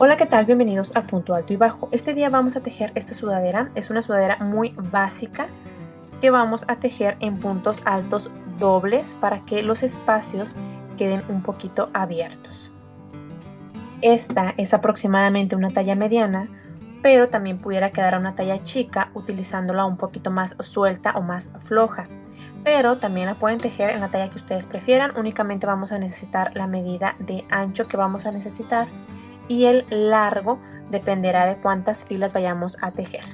Hola, ¿qué tal? Bienvenidos a Punto Alto y Bajo. Este día vamos a tejer esta sudadera. Es una sudadera muy básica que vamos a tejer en puntos altos dobles para que los espacios queden un poquito abiertos. Esta es aproximadamente una talla mediana, pero también pudiera quedar a una talla chica utilizándola un poquito más suelta o más floja. Pero también la pueden tejer en la talla que ustedes prefieran. Únicamente vamos a necesitar la medida de ancho que vamos a necesitar y el largo dependerá de cuántas filas vayamos a tejer.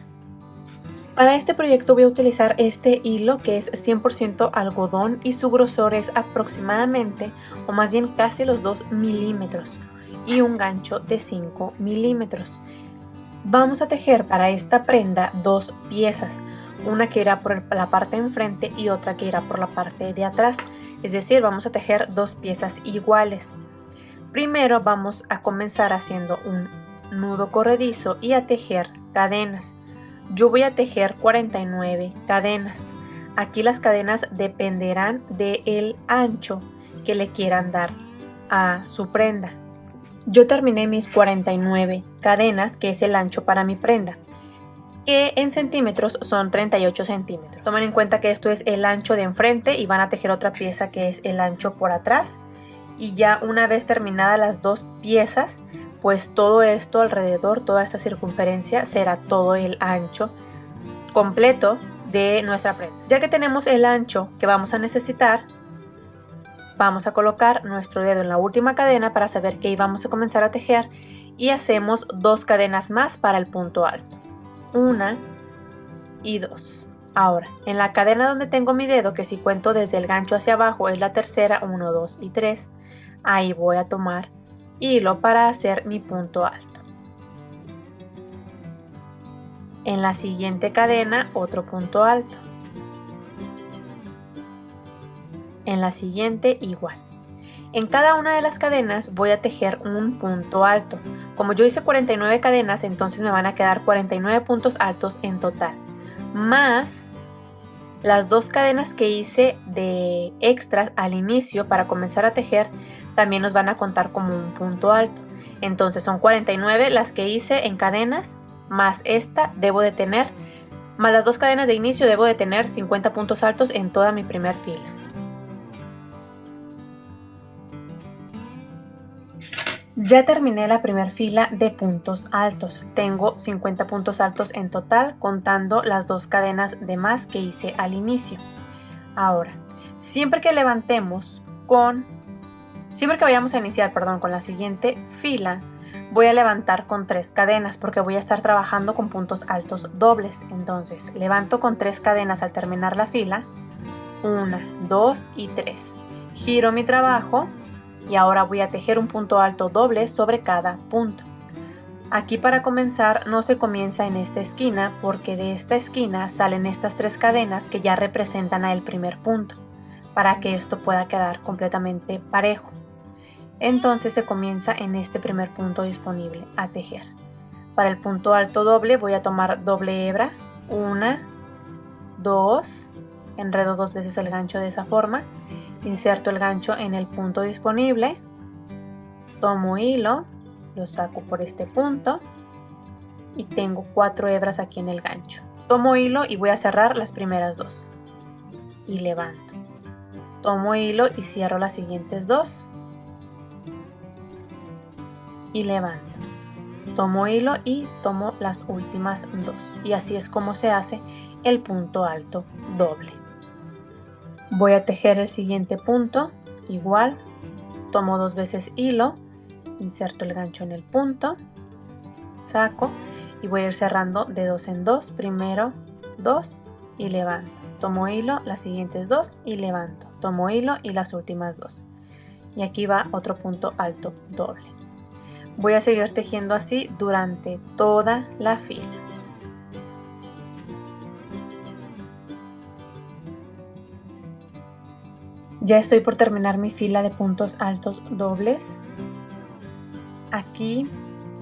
Para este proyecto voy a utilizar este hilo que es 100% algodón y su grosor es aproximadamente, o más bien casi los 2 milímetros y un gancho de 5 milímetros. Vamos a tejer para esta prenda dos piezas, una que irá por la parte de enfrente y otra que irá por la parte de atrás, es decir, vamos a tejer dos piezas iguales. Primero vamos a comenzar haciendo un nudo corredizo y a tejer cadenas. Yo voy a tejer 49 cadenas. Aquí las cadenas dependerán del ancho que le quieran dar a su prenda. Yo terminé mis 49 cadenas, que es el ancho para mi prenda, que en centímetros son 38 centímetros. Tomen en cuenta que esto es el ancho de enfrente y van a tejer otra pieza que es el ancho por atrás. Y ya una vez terminadas las dos piezas, pues todo esto alrededor, toda esta circunferencia será todo el ancho completo de nuestra prenda. Ya que tenemos el ancho que vamos a necesitar, vamos a colocar nuestro dedo en la última cadena para saber que ahí vamos a comenzar a tejer y hacemos dos cadenas más para el punto alto. Una y dos. Ahora, en la cadena donde tengo mi dedo, que si cuento desde el gancho hacia abajo es la tercera, 1, 2 y 3, ahí voy a tomar hilo para hacer mi punto alto. En la siguiente cadena otro punto alto. En la siguiente igual. En cada una de las cadenas voy a tejer un punto alto. Como yo hice 49 cadenas, entonces me van a quedar 49 puntos altos en total, más las dos cadenas que hice de extras al inicio para comenzar a tejer también nos van a contar como un punto alto. Entonces son 49 las que hice en cadenas, más esta debo de tener, más las dos cadenas de inicio debo de tener 50 puntos altos en toda mi primera fila. Ya terminé la primera fila de puntos altos. Tengo 50 puntos altos en total, contando las dos cadenas de más que hice al inicio. Ahora, siempre que vayamos a iniciar, con la siguiente fila, voy a levantar con 3 cadenas porque voy a estar trabajando con puntos altos dobles. Entonces, levanto con 3 cadenas al terminar la fila, 1, 2 y 3. Giro mi trabajo. Y ahora voy a tejer un punto alto doble sobre cada punto. Aquí para comenzar no se comienza en esta esquina porque de esta esquina salen estas 3 cadenas que ya representan al primer punto, para que esto pueda quedar completamente parejo. Entonces se comienza en este primer punto disponible a tejer. Para el punto alto doble voy a tomar doble hebra, 1, 2, enredo 2 veces el gancho de esa forma. Inserto el gancho en el punto disponible, tomo hilo, lo saco por este punto y tengo 4 hebras aquí en el gancho. Tomo hilo y voy a cerrar las primeras 2 y levanto. Tomo hilo y cierro las siguientes 2 y levanto. Tomo hilo y tomo las últimas 2 y así es como se hace el punto alto doble. Voy a tejer el siguiente punto, igual, tomo 2 veces hilo, inserto el gancho en el punto, saco y voy a ir cerrando de 2 en 2, primero 2 y levanto, tomo hilo, las siguientes 2 y levanto, tomo hilo y las últimas 2. Y aquí va otro punto alto doble. Voy a seguir tejiendo así durante toda la fila. Ya estoy por terminar mi fila de puntos altos dobles. Aquí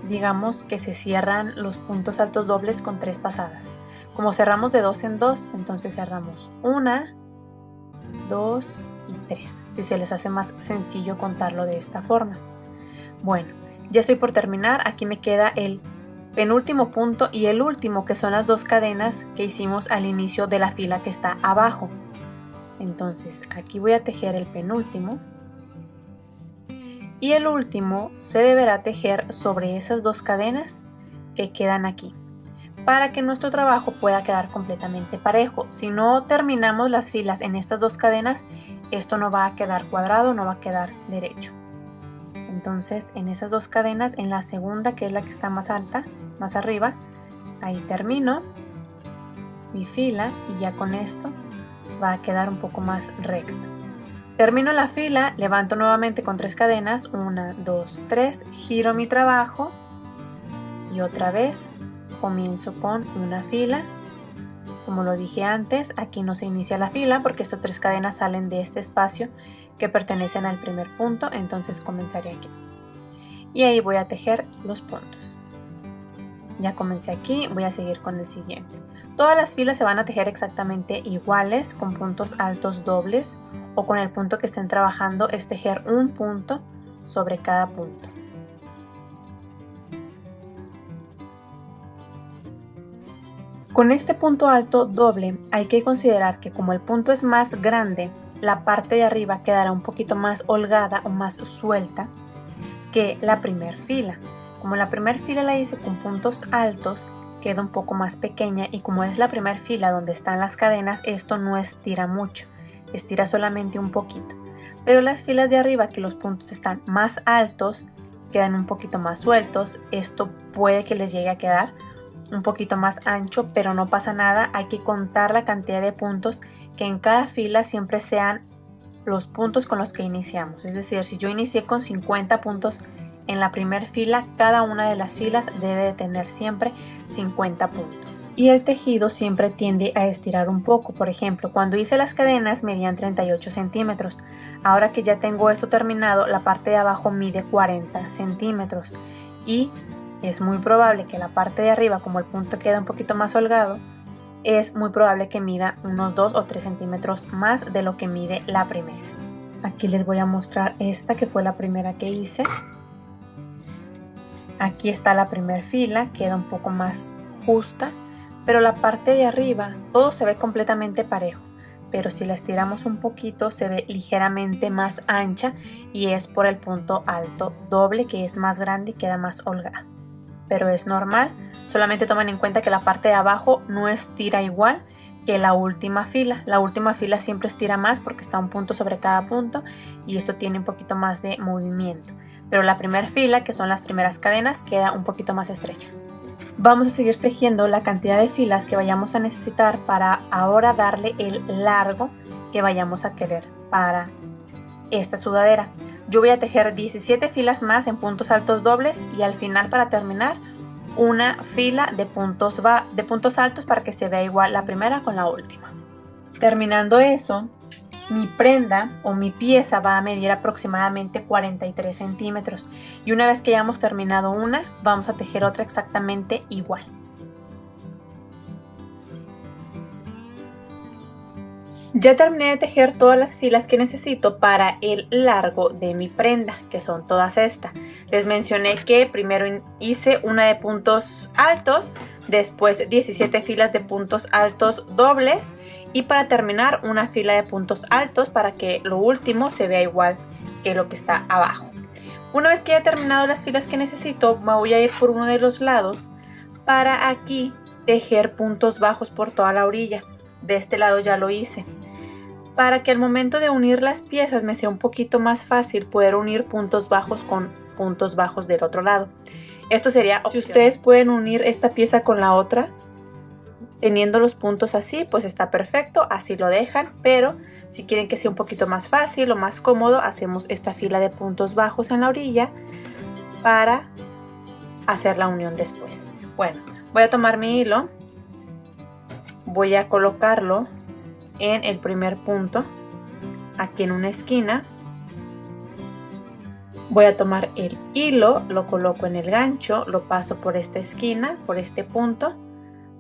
digamos que se cierran los puntos altos dobles con 3 pasadas. Como cerramos de 2 en 2, entonces cerramos 1, 2 y 3. Si se les hace más sencillo contarlo de esta forma. Bueno, Ya estoy por terminar, aquí me queda el penúltimo punto y el último, que son las 2 cadenas que hicimos al inicio de la fila que está abajo. Entonces aquí voy a tejer el penúltimo y el último se deberá tejer sobre esas 2 cadenas que quedan aquí, para que nuestro trabajo pueda quedar completamente parejo. Si no terminamos las filas en estas 2 cadenas, esto no va a quedar cuadrado, no va a quedar derecho. Entonces en esas 2 cadenas, en la segunda, que es la que está más alta, más arriba, ahí termino mi fila y ya con esto va a quedar un poco más recto. Termino la fila, levanto nuevamente con 3 cadenas, 1, 2, 3, giro mi trabajo y otra vez comienzo con una fila. Como lo dije antes, aquí no se inicia la fila porque estas 3 cadenas salen de este espacio que pertenecen al primer punto, entonces comenzaré aquí y ahí voy a tejer los puntos. Ya comencé aquí, voy a seguir con el siguiente. Todas las filas se van a tejer exactamente iguales, con puntos altos dobles, o con el punto que estén trabajando es tejer un punto sobre cada punto. Con este punto alto doble hay que considerar que como el punto es más grande, la parte de arriba quedará un poquito más holgada o más suelta que la primera fila. Como la primera fila la hice con puntos altos, queda un poco más pequeña, y como es la primera fila donde están las cadenas, esto no estira mucho, estira solamente un poquito. Pero las filas de arriba, que los puntos están más altos, quedan un poquito más sueltos. Esto puede que les llegue a quedar un poquito más ancho, pero no pasa nada. Hay que contar la cantidad de puntos, que en cada fila siempre sean los puntos con los que iniciamos. Es decir, si yo inicié con 50 puntos en la primera fila, cada una de las filas debe de tener siempre 50 puntos. Y el tejido siempre tiende a estirar un poco. Por ejemplo, cuando hice las cadenas medían 38 centímetros. Ahora que ya tengo esto terminado, la parte de abajo mide 40 centímetros. Y es muy probable que la parte de arriba, como el punto queda un poquito más holgado, es muy probable que mida unos 2 o 3 centímetros más de lo que mide la primera. Aquí les voy a mostrar esta, que fue la primera que hice. Aquí está la primera fila, queda un poco más justa, pero la parte de arriba todo se ve completamente parejo, pero si la estiramos un poquito se ve ligeramente más ancha, y es por el punto alto doble, que es más grande y queda más holgada. Pero es normal, solamente tomen en cuenta que la parte de abajo no estira igual que la última fila. La última fila siempre estira más porque está un punto sobre cada punto y esto tiene un poquito más de movimiento. Pero la primera fila, que son las primeras cadenas, queda un poquito más estrecha. Vamos a seguir tejiendo la cantidad de filas que vayamos a necesitar para ahora darle el largo que vayamos a querer para esta sudadera. Yo voy a tejer 17 filas más en puntos altos dobles y al final, para terminar, una fila de puntos altos para que se vea igual la primera con la última. Terminando eso, mi prenda o mi pieza va a medir aproximadamente 43 centímetros y una vez que hayamos terminado una, vamos a tejer otra exactamente igual. Ya terminé de tejer todas las filas que necesito para el largo de mi prenda, que son todas estas. Les mencioné que primero hice una de puntos altos, después 17 filas de puntos altos dobles y para terminar una fila de puntos altos para que lo último se vea igual que lo que está abajo. Una vez que haya terminado las filas que necesito, me voy a ir por uno de los lados para aquí tejer puntos bajos por toda la orilla. De este lado ya lo hice. Para que al momento de unir las piezas me sea un poquito más fácil poder unir puntos bajos con puntos bajos del otro lado. Esto sería opcional. Si ustedes pueden unir esta pieza con la otra teniendo los puntos así, pues está perfecto, así lo dejan. Pero si quieren que sea un poquito más fácil o más cómodo, hacemos esta fila de puntos bajos en la orilla para hacer la unión después. Bueno, voy a tomar mi hilo, voy a colocarlo en el primer punto, aquí en una esquina. Voy a tomar el hilo, lo coloco en el gancho, lo paso por esta esquina, por este punto,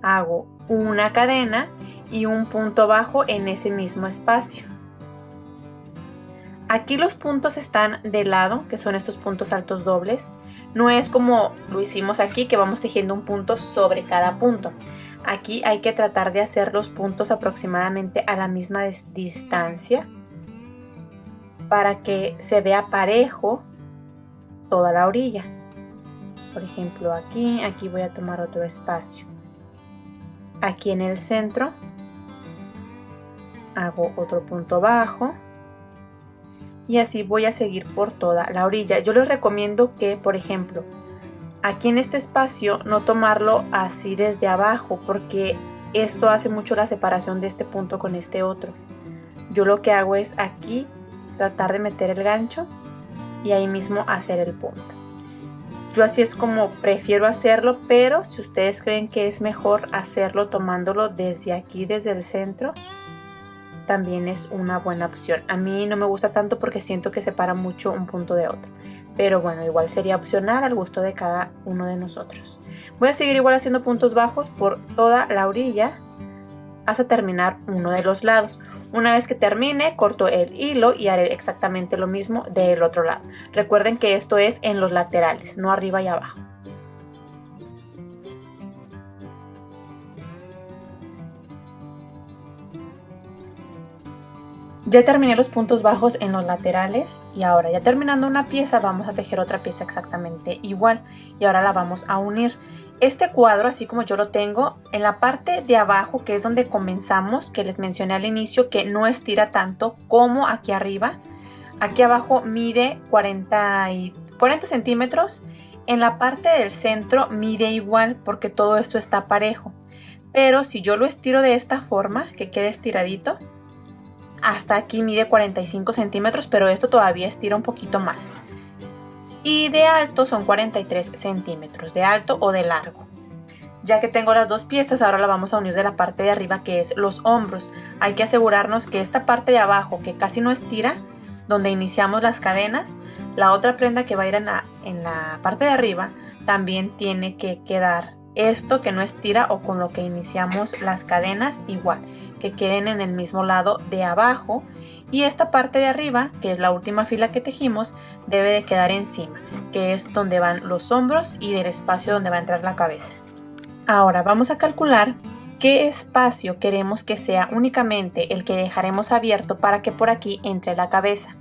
hago una cadena y un punto bajo en ese mismo espacio. Aquí los puntos están de lado, que son estos puntos altos dobles. No es como lo hicimos aquí, que vamos tejiendo un punto sobre cada punto. Aquí hay que tratar de hacer los puntos aproximadamente a la misma distancia para que se vea parejo toda la orilla. Por ejemplo, aquí voy a tomar otro espacio. Aquí en el centro hago otro punto bajo y así voy a seguir por toda la orilla. Yo les recomiendo que, por ejemplo, aquí en este espacio no tomarlo así desde abajo, porque esto hace mucho la separación de este punto con este otro. Yo lo que hago es aquí tratar de meter el gancho y ahí mismo hacer el punto. Yo así es como prefiero hacerlo, pero si ustedes creen que es mejor hacerlo tomándolo desde aquí, desde el centro, también es una buena opción. A mí no me gusta tanto porque siento que separa mucho un punto de otro. Pero bueno, igual sería opcional al gusto de cada uno de nosotros. Voy a seguir igual haciendo puntos bajos por toda la orilla hasta terminar uno de los lados. Una vez que termine, corto el hilo y haré exactamente lo mismo del otro lado. Recuerden que esto es en los laterales, no arriba y abajo. Ya terminé los puntos bajos en los laterales y ahora ya terminando una pieza vamos a tejer otra pieza exactamente igual y ahora la vamos a unir. Este cuadro, así como yo lo tengo, en la parte de abajo, que es donde comenzamos, que les mencioné al inicio que no estira tanto como aquí arriba. Aquí abajo mide 40 centímetros. En la parte del centro mide igual porque todo esto está parejo. Pero si yo lo estiro de esta forma, que quede estiradito, hasta aquí mide 45 centímetros, pero esto todavía estira un poquito más. Y de alto son 43 centímetros, de alto o de largo. Ya que tengo las dos piezas, ahora la vamos a unir de la parte de arriba, que es los hombros. Hay que asegurarnos que esta parte de abajo, que casi no estira, donde iniciamos las cadenas, la otra prenda que va a ir en la parte de arriba, también tiene que quedar esto que no estira o con lo que iniciamos las cadenas igual, que queden en el mismo lado de abajo. Y esta parte de arriba, que es la última fila que tejimos, debe de quedar encima, que es donde van los hombros y del espacio donde va a entrar la cabeza. Ahora vamos a calcular qué espacio queremos que sea únicamente el que dejaremos abierto para que por aquí entre la cabeza.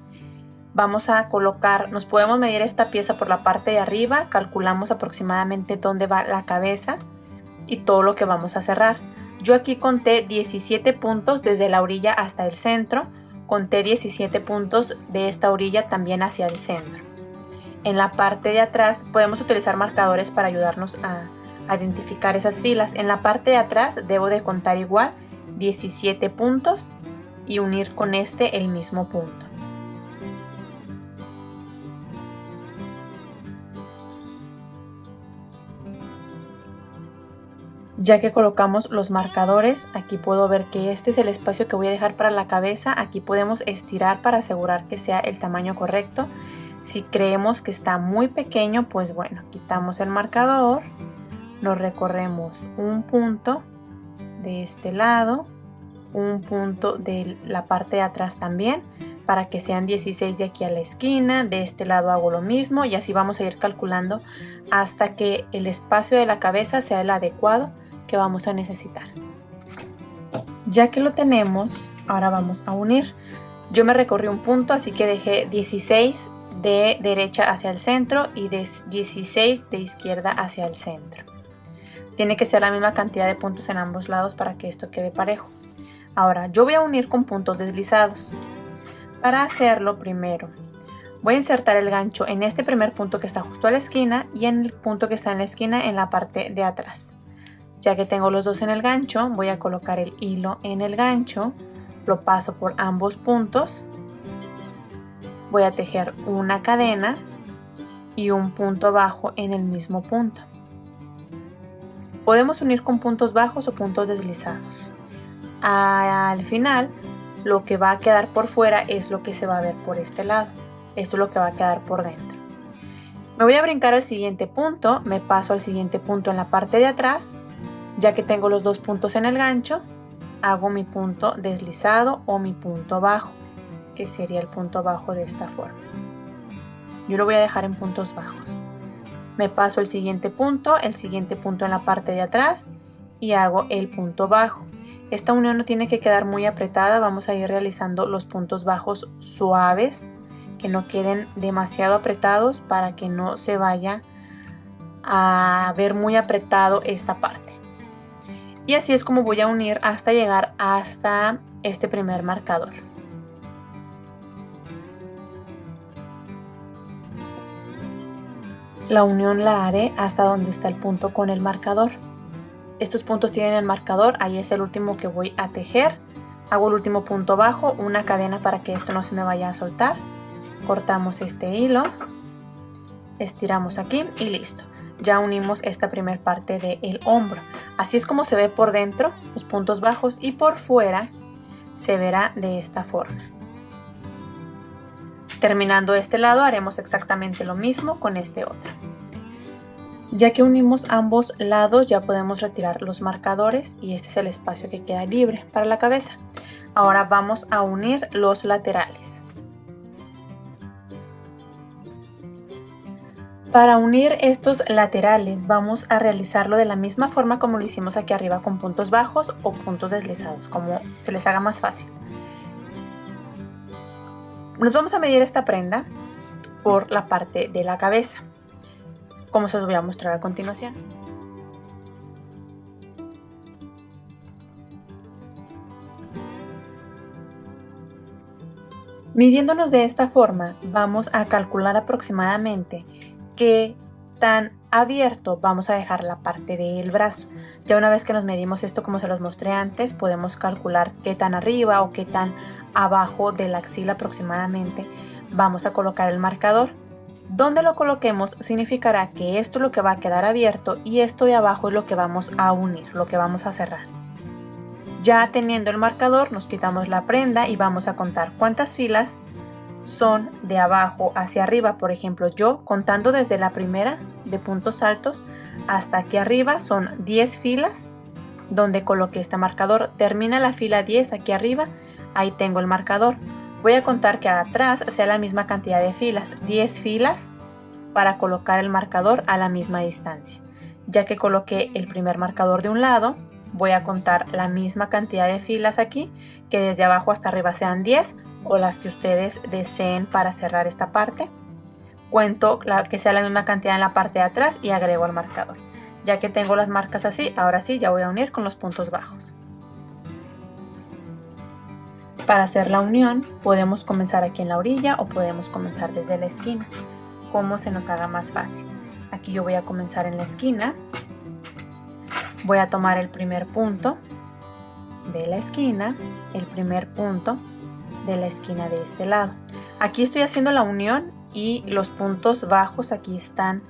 Vamos a colocar, nos podemos medir esta pieza por la parte de arriba, calculamos aproximadamente dónde va la cabeza y todo lo que vamos a cerrar. Yo aquí conté 17 puntos desde la orilla hasta el centro, conté 17 puntos de esta orilla también hacia el centro. En la parte de atrás podemos utilizar marcadores para ayudarnos a identificar esas filas. En la parte de atrás debo de contar igual 17 puntos y unir con este el mismo punto. Ya que colocamos los marcadores, aquí puedo ver que este es el espacio que voy a dejar para la cabeza. Aquí podemos estirar para asegurar que sea el tamaño correcto. Si creemos que está muy pequeño, pues bueno, quitamos el marcador, nos recorremos un punto de este lado, un punto de la parte de atrás también, para que sean 16 de aquí a la esquina. De este lado hago lo mismo y así vamos a ir calculando hasta que el espacio de la cabeza sea el adecuado que vamos a necesitar. Ya que lo tenemos, ahora vamos a unir. Yo me recorrí un punto, así que dejé 16 de derecha hacia el centro y 16 de izquierda hacia el centro. Tiene que ser la misma cantidad de puntos en ambos lados para que esto quede parejo. Ahora yo voy a unir con puntos deslizados. Para hacerlo, primero voy a insertar el gancho en este primer punto que está justo a la esquina y en el punto que está en la esquina en la parte de atrás. Ya que tengo los dos en el gancho, voy a colocar el hilo en el gancho, lo paso por ambos puntos, voy a tejer una cadena y un punto bajo en el mismo punto. Podemos unir con puntos bajos o puntos deslizados. Al final, lo que va a quedar por fuera es lo que se va a ver por este lado. Esto es lo que va a quedar por dentro. Me voy a brincar al siguiente punto, me paso al siguiente punto en la parte de atrás. Ya que tengo los dos puntos en el gancho, hago mi punto deslizado o mi punto bajo, que sería el punto bajo de esta forma. Yo lo voy a dejar en puntos bajos. me paso el siguiente punto en la parte de atrás y hago el punto bajo. Esta unión no tiene que quedar muy apretada, vamos a ir realizando los puntos bajos suaves, que no queden demasiado apretados para que no se vaya a ver muy apretado esta parte. Y así es como voy a unir hasta llegar hasta este primer marcador. La unión la haré hasta donde está el punto con el marcador. Estos puntos tienen el marcador, ahí es el último que voy a tejer. Hago el último punto bajo, una cadena para que esto no se me vaya a soltar. Cortamos este hilo, estiramos aquí y listo. Ya unimos esta primera parte del hombro. Así es como se ve por dentro, los puntos bajos, y por fuera se verá de esta forma. Terminando este lado haremos exactamente lo mismo con este otro. Ya que unimos ambos lados ya podemos retirar los marcadores y este es el espacio que queda libre para la cabeza. Ahora vamos a unir los laterales. Para unir estos laterales vamos a realizarlo de la misma forma como lo hicimos aquí arriba, con puntos bajos o puntos deslizados, como se les haga más fácil. Nos vamos a medir esta prenda por la parte de la cabeza, como se los voy a mostrar a continuación. Midiéndonos de esta forma, vamos a calcular aproximadamente qué tan abierto vamos a dejar la parte del brazo. Ya una vez que nos medimos esto, como se los mostré antes, podemos calcular qué tan arriba o qué tan abajo de la axila aproximadamente vamos a colocar el marcador. Donde lo coloquemos significará que esto es lo que va a quedar abierto y esto de abajo es lo que vamos a unir, lo que vamos a cerrar. Ya teniendo el marcador, nos quitamos la prenda y vamos a contar cuántas filas son de abajo hacia arriba. Por ejemplo, yo contando desde la primera de puntos altos hasta aquí arriba son 10 filas donde coloqué este marcador. Termina la fila 10 aquí arriba, ahí tengo el marcador. Voy a contar que atrás sea la misma cantidad de filas, 10 filas para colocar el marcador a la misma distancia. Ya que coloqué el primer marcador de un lado, voy a contar la misma cantidad de filas aquí, que desde abajo hasta arriba sean 10 o las que ustedes deseen para cerrar esta parte. Cuento que sea la misma cantidad en la parte de atrás y agrego el marcador. Ya que tengo las marcas así, ahora sí ya voy a unir con los puntos bajos. Para hacer la unión podemos comenzar aquí en la orilla o podemos comenzar desde la esquina, como se nos haga más fácil. Aquí yo voy a comenzar en la esquina, voy a tomar el primer punto de la esquina, el primer punto de la esquina de este lado. Aquí estoy haciendo la unión y los puntos bajos aquí están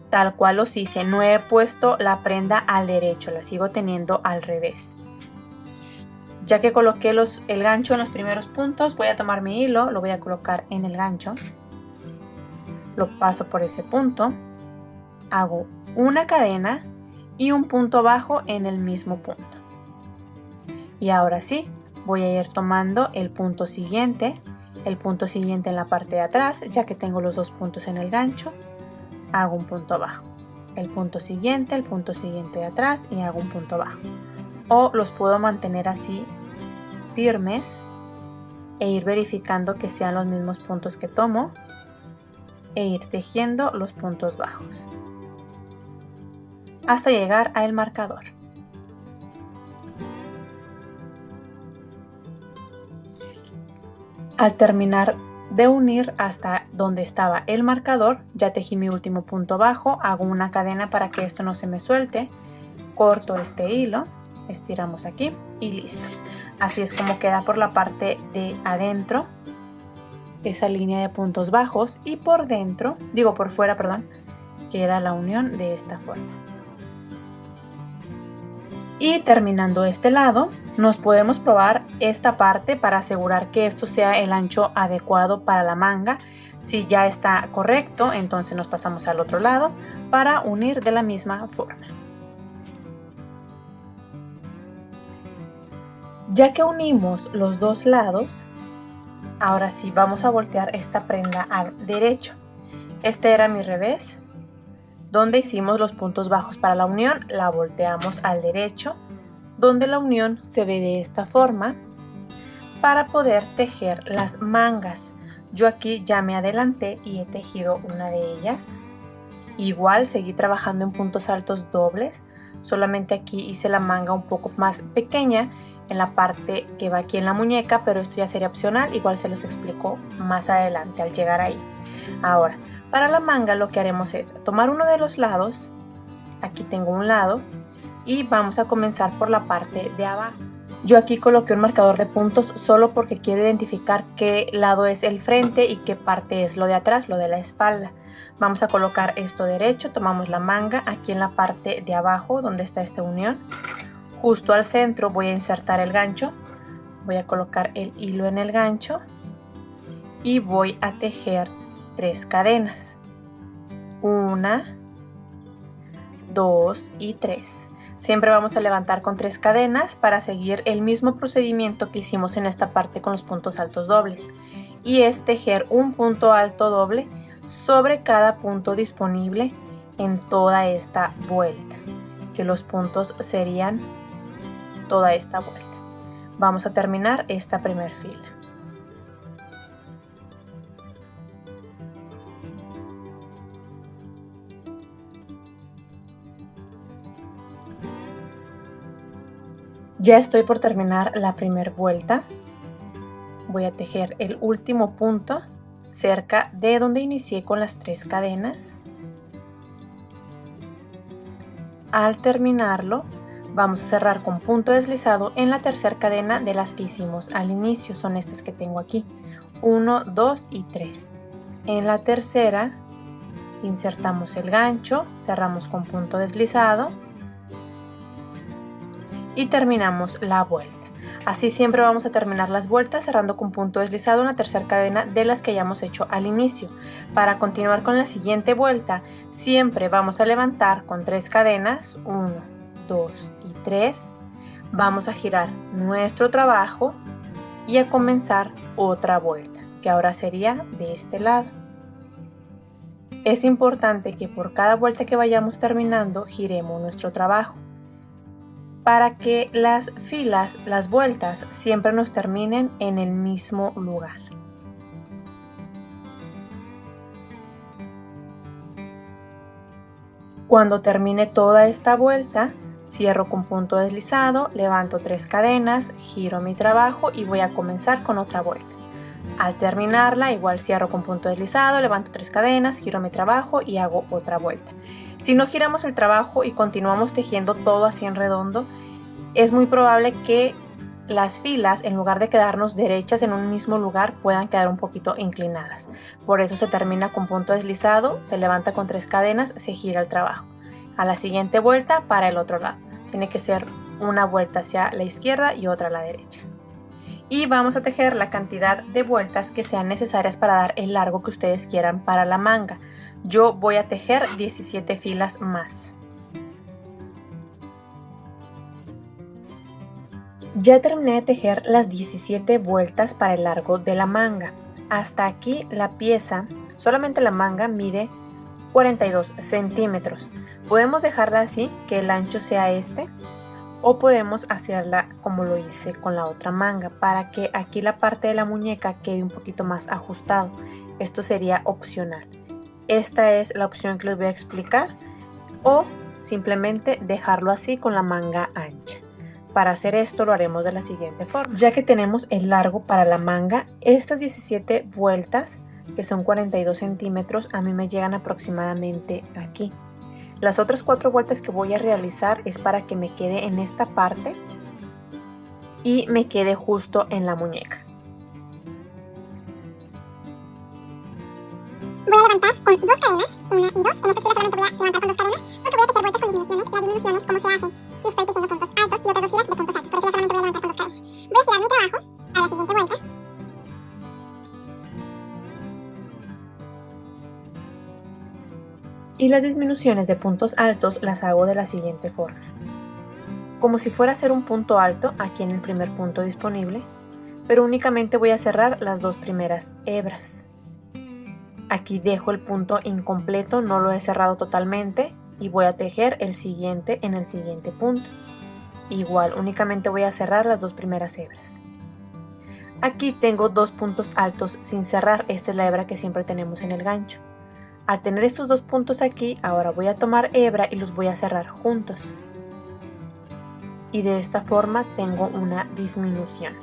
tal cual los hice, no he puesto la prenda al derecho, la sigo teniendo al revés. Ya que coloqué el gancho en los primeros puntos, voy a tomar mi hilo, lo voy a colocar en el gancho, lo paso por ese punto, hago una cadena y un punto bajo en el mismo punto. Y ahora sí, voy a ir tomando el punto siguiente en la parte de atrás, ya que tengo los dos puntos en el gancho, hago un punto bajo. El punto siguiente de atrás y hago un punto bajo. O los puedo mantener así firmes e ir verificando que sean los mismos puntos que tomo e ir tejiendo los puntos bajos hasta llegar al marcador. Al terminar de unir hasta donde estaba el marcador, ya tejí mi último punto bajo, hago una cadena para que esto no se me suelte, corto este hilo, estiramos aquí y listo. Así es como queda por la parte de adentro esa línea de puntos bajos y por fuera, queda la unión de esta forma. Y terminando este lado, nos podemos probar esta parte para asegurar que esto sea el ancho adecuado para la manga. Si ya está correcto, entonces nos pasamos al otro lado para unir de la misma forma. Ya que unimos los dos lados, ahora sí vamos a voltear esta prenda al derecho. Este era mi revés, Donde hicimos los puntos bajos para la unión, la volteamos al derecho, donde la unión se ve de esta forma, para poder tejer las mangas. Yo aquí ya me adelanté y he tejido una de ellas. Igual seguí trabajando en puntos altos dobles, solamente aquí hice la manga un poco más pequeña en la parte que va aquí en la muñeca, pero esto ya sería opcional, igual se los explico más adelante al llegar ahí. Ahora, para la manga lo que haremos es tomar uno de los lados, aquí tengo un lado, y vamos a comenzar por la parte de abajo. Yo aquí coloqué un marcador de puntos solo porque quiero identificar qué lado es el frente y qué parte es lo de atrás, lo de la espalda. Vamos a colocar esto derecho, tomamos la manga aquí en la parte de abajo donde está esta unión. Justo al centro voy a insertar el gancho, voy a colocar el hilo en el gancho y voy a tejer 3 cadenas. 1, 2 y 3. Siempre vamos a levantar con 3 cadenas para seguir el mismo procedimiento que hicimos en esta parte con los puntos altos dobles. Y es tejer un punto alto doble sobre cada punto disponible en toda esta vuelta, que los puntos serían toda esta vuelta. Vamos a terminar esta primera fila. Ya estoy por terminar la primera vuelta. Voy a tejer el último punto cerca de donde inicié con las 3 cadenas. Al terminarlo, vamos a cerrar con punto deslizado en la tercera cadena de las que hicimos al inicio. Son estas que tengo aquí, 1, 2 y 3. En la tercera insertamos el gancho, cerramos con punto deslizado y terminamos la vuelta. Así siempre vamos a terminar las vueltas cerrando con punto deslizado en la tercera cadena de las que hayamos hecho al inicio. Para continuar con la siguiente vuelta, siempre vamos a levantar con 3 cadenas, 1, 2 y 3. Vamos a girar nuestro trabajo y a comenzar otra vuelta, que ahora sería de este lado. Es importante que por cada vuelta que vayamos terminando, giremos nuestro trabajo, para que las filas, las vueltas, siempre nos terminen en el mismo lugar. Cuando termine toda esta vuelta, cierro con punto deslizado, levanto 3 cadenas, giro mi trabajo y voy a comenzar con otra vuelta. Al terminarla, igual cierro con punto deslizado, levanto 3 cadenas, giro mi trabajo y hago otra vuelta. Si no giramos el trabajo y continuamos tejiendo todo así en redondo, es muy probable que las filas, en lugar de quedarnos derechas en un mismo lugar, puedan quedar un poquito inclinadas. Por eso se termina con punto deslizado, se levanta con 3 cadenas, se gira el trabajo. A la siguiente vuelta para el otro lado. Tiene que ser una vuelta hacia la izquierda y otra a la derecha. Y vamos a tejer la cantidad de vueltas que sean necesarias para dar el largo que ustedes quieran para la manga. Yo voy a tejer 17 filas más. Ya terminé de tejer las 17 vueltas para el largo de la manga. Hasta aquí la pieza, solamente la manga mide 42 centímetros. Podemos dejarla así, que el ancho sea este, o podemos hacerla como lo hice con la otra manga, para que aquí la parte de la muñeca quede un poquito más ajustado. Esto sería opcional. Esta es la opción que les voy a explicar, o simplemente dejarlo así con la manga ancha. Para hacer esto lo haremos de la siguiente forma. Ya que tenemos el largo para la manga, estas 17 vueltas, que son 42 centímetros, a mí me llegan aproximadamente aquí. Las otras 4 vueltas que voy a realizar es para que me quede en esta parte y me quede justo en la muñeca. Voy a levantar con 2 cadenas, 1 y 2. En esta fila solamente voy a levantar con 2 cadenas, porque voy a tejer vueltas con disminuciones. Las disminuciones, ¿cómo se hace? Si estoy tejiendo puntos altos y otras 2 filas de puntos altos. Por eso solamente voy a levantar con 2 cadenas. Voy a girar mi trabajo a la siguiente vuelta. Y las disminuciones de puntos altos las hago de la siguiente forma. Como si fuera a hacer un punto alto aquí en el primer punto disponible, pero únicamente voy a cerrar las 2 primeras hebras. Aquí dejo el punto incompleto, no lo he cerrado totalmente y voy a tejer el siguiente en el siguiente punto. Igual, únicamente voy a cerrar las dos primeras hebras. Aquí tengo dos puntos altos sin cerrar, esta es la hebra que siempre tenemos en el gancho. Al tener estos dos puntos aquí, ahora voy a tomar hebra y los voy a cerrar juntos. Y de esta forma tengo una disminución.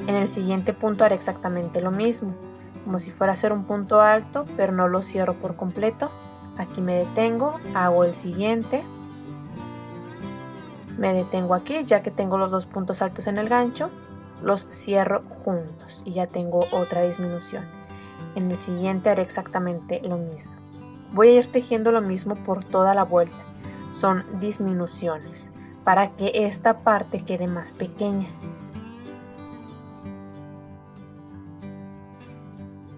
En el siguiente punto haré exactamente lo mismo, como si fuera a hacer un punto alto, pero no lo cierro por completo. Aquí me detengo, hago el siguiente. Me detengo aquí, ya que tengo los dos puntos altos en el gancho, los cierro juntos y ya tengo otra disminución. En el siguiente haré exactamente lo mismo. Voy a ir tejiendo lo mismo por toda la vuelta. Son disminuciones para que esta parte quede más pequeña.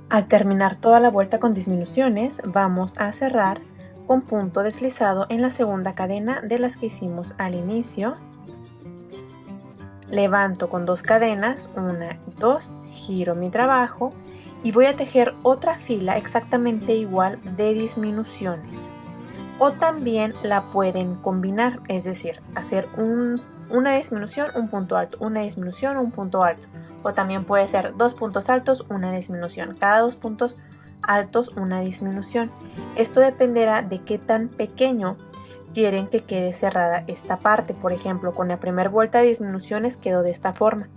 Al terminar toda la vuelta con disminuciones, vamos a cerrar con punto deslizado en la segunda cadena de las que hicimos al inicio. Levanto con dos cadenas, una, dos, giro mi trabajo y voy a tejer otra fila exactamente igual de disminuciones. O también la pueden combinar, es decir, hacer una disminución, un punto alto, una disminución, un punto alto. O también puede ser dos puntos altos, una disminución. Cada dos puntos altos, una disminución. Esto dependerá de qué tan pequeño quieren que quede cerrada esta parte. Por ejemplo, con la primera vuelta de disminuciones quedó de esta forma.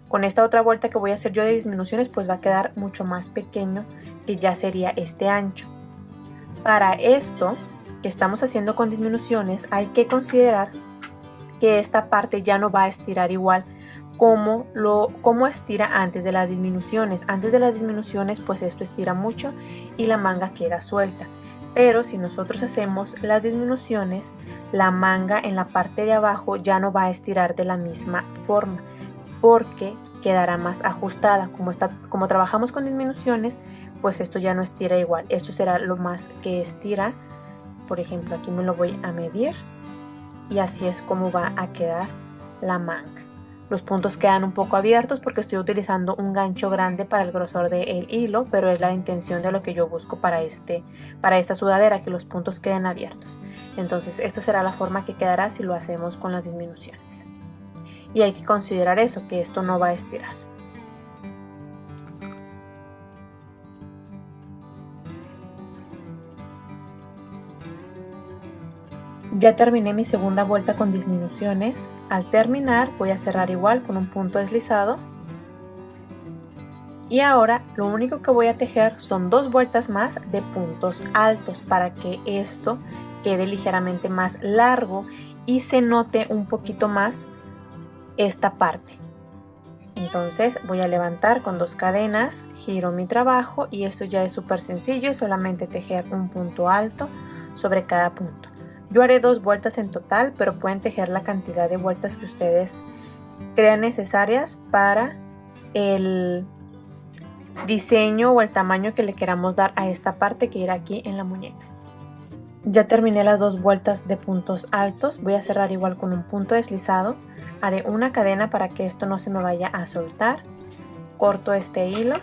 Con esta otra vuelta que voy a hacer yo de disminuciones, pues va a quedar mucho más pequeño, que ya sería este ancho. Para esto que estamos haciendo con disminuciones, hay que considerar que esta parte ya no va a estirar igual como estira antes de las disminuciones. Antes de las disminuciones, pues esto estira mucho y la manga queda suelta. Pero si nosotros hacemos las disminuciones, la manga en la parte de abajo ya no va a estirar de la misma forma, porque quedará más ajustada. Como trabajamos con disminuciones, pues esto ya no estira igual. Esto será lo más que estira. Por ejemplo, aquí me lo voy a medir y así es como va a quedar la manga. Los puntos quedan un poco abiertos porque estoy utilizando un gancho grande para el grosor del hilo, pero es la intención de lo que yo busco para esta sudadera, que los puntos queden abiertos. Entonces esta será la forma que quedará si lo hacemos con las disminuciones. Y hay que considerar eso, que esto no va a estirar. Ya terminé mi segunda vuelta con disminuciones. Al terminar voy a cerrar igual con un punto deslizado. Y ahora lo único que voy a tejer son dos vueltas más de puntos altos para que esto quede ligeramente más largo y se note un poquito más esta parte. Entonces voy a levantar con dos cadenas, giro mi trabajo y esto ya es súper sencillo, es solamente tejer un punto alto sobre cada punto. Yo haré dos vueltas en total, pero pueden tejer la cantidad de vueltas que ustedes crean necesarias para el diseño o el tamaño que le queramos dar a esta parte que irá aquí en la muñeca. Ya terminé las dos vueltas de puntos altos, voy a cerrar igual con un punto deslizado. Haré una cadena para que esto no se me vaya a soltar. Corto este hilo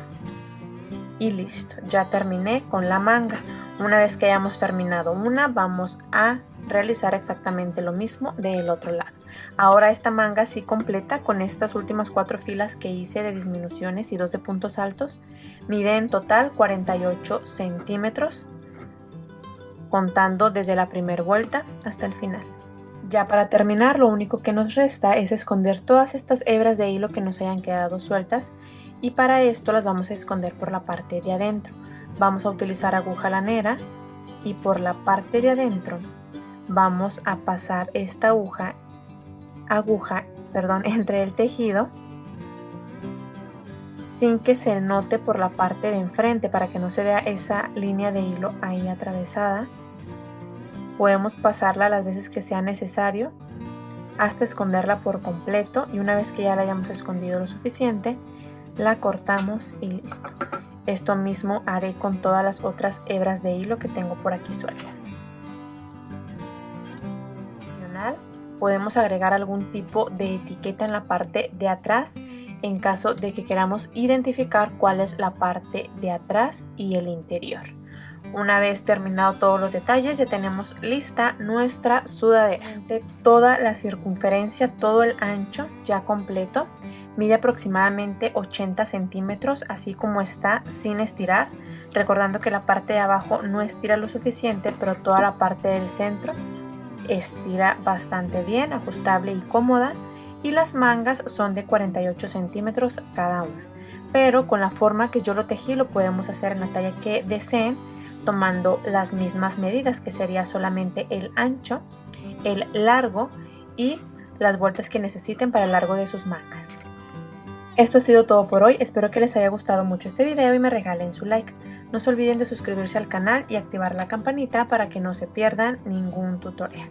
y listo, ya terminé con la manga. Una vez que hayamos terminado una, vamos a realizar exactamente lo mismo del otro lado. Ahora esta manga sí completa con estas últimas 4 filas que hice de disminuciones y 2 de puntos altos. Mide en total 48 centímetros, contando desde la primera vuelta hasta el final. Ya para terminar, lo único que nos resta es esconder todas estas hebras de hilo que nos hayan quedado sueltas, y para esto las vamos a esconder por la parte de adentro. Vamos a utilizar aguja lanera y por la parte de adentro vamos a pasar esta aguja entre el tejido sin que se note por la parte de enfrente, para que no se vea esa línea de hilo ahí atravesada. Podemos pasarla las veces que sea necesario hasta esconderla por completo, y una vez que ya la hayamos escondido lo suficiente, la cortamos y listo. Esto mismo haré con todas las otras hebras de hilo que tengo por aquí sueltas. Podemos agregar algún tipo de etiqueta en la parte de atrás en caso de que queramos identificar cuál es la parte de atrás y el interior. Una vez terminado todos los detalles, ya tenemos lista nuestra sudadera. Toda la circunferencia, todo el ancho ya completo, mide aproximadamente 80 centímetros, así como está, sin estirar, recordando que la parte de abajo no estira lo suficiente, pero toda la parte del centro estira bastante bien, ajustable y cómoda, y las mangas son de 48 centímetros cada una. Pero con la forma que yo lo tejí lo podemos hacer en la talla que deseen, tomando las mismas medidas, que sería solamente el ancho, el largo y las vueltas que necesiten para el largo de sus mangas. Esto ha sido todo por hoy, espero que les haya gustado mucho este video y me regalen su like. No se olviden de suscribirse al canal y activar la campanita para que no se pierdan ningún tutorial.